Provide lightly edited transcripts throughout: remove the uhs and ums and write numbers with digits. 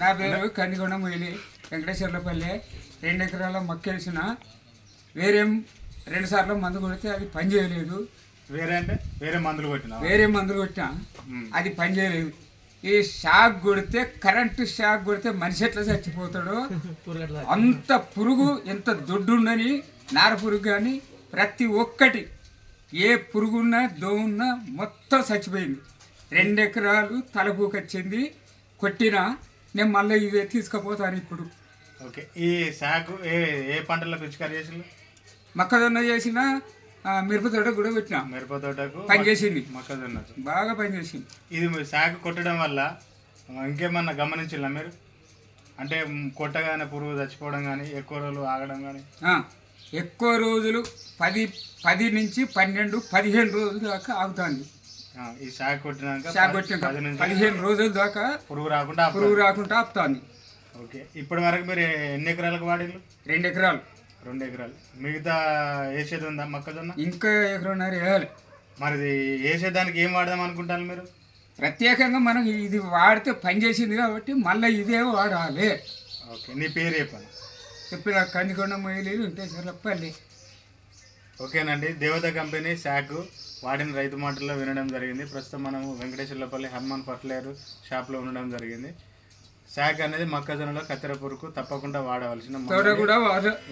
నా పేరు కందికొండ మొయిలి వెంకటేశ్వర్లపల్లి. 2 ఎకరాల మక్కేసిన వేరేం 2 సార్లు మందు కొడితే అది పని చేయలేదు. వేరే మందులు కొట్టినా అది పని చేయలేదు. ఈ షాక్ కొడితే కరెంటు షాక్ కొడితే మనిషి ఎట్లా చచ్చిపోతాడో అంత పురుగు, ఎంత దొడ్డుండని నార పురుగు కానీ ప్రతి ఒక్కటి ఏ పురుగున్నా దోమున్నా మొత్తం చచ్చిపోయింది. 2 ఎకరాలు తలపూకొచ్చింది. కొట్టినా నేను మళ్ళీ ఇదే తీసుకుపోతాను ఇప్పుడు. ఓకే, ఈ సాగు ఏ పంటల్లో పిచికారి చేసి? మొక్కజొన్న చేసిన, మిరప తోట కూడా పెట్టినా. మిరప తోటకు పనిచేసింది, మొక్కజొన్న బాగా పనిచేసింది. ఇది సాగు కొట్టడం వల్ల ఇంకేమన్నా గమనించిల్లా మీరు? అంటే కొట్టగానే పురుగు చచ్చిపోవడం కానీ, ఎక్కువ రోజులు ఆగడం కానీ? ఎక్కువ రోజులు 10 నుంచి 12, 15 రోజుల దాకా ఆగుతుంది. ఈ సాగు కొట్టినాక 15 రోజుల దాకా పురుగు రాకుండా ఆపుతుంది. ఓకే, ఇప్పటి వరకు మీరు ఎన్ని ఎకరాలకు వాడిల్లు? 2 ఎకరాలు. 2 ఎకరాలు. మిగతా వేసేది ఉందా మొక్కజొన్న? ఇంకా 1.5 ఎకరం వేయాలి. మరి వేసేదానికి ఏం వాడదాం అనుకుంటారు మీరు? ప్రత్యేకంగా మనం ఇది వాడితే పని చేసింది కాబట్టి మళ్ళీ ఇదే వాడాలి. ఓకే, నీ పేరు చెప్పిన కందికొండ మొయిలి వెంకటేశ్వర్లపల్లి. ఓకేనండి, దేవత కంపెనీ శాకు వాడిన రైతు మాటల్లో వినడం జరిగింది. ప్రస్తుతం మనము వెంకటేశ్వర్లపల్లి హనుమాన్ ఫర్టిలైజర్ షాప్లో ఉండడం జరిగింది. శాక్ అనేది మొక్కజొన్నలో కత్తెర పురుగు తప్పకుండా వాడవలసిన కూడా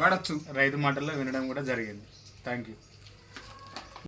వాడచ్చు. రైతు మాటల్లో వినడం కూడా జరిగింది. Thank you.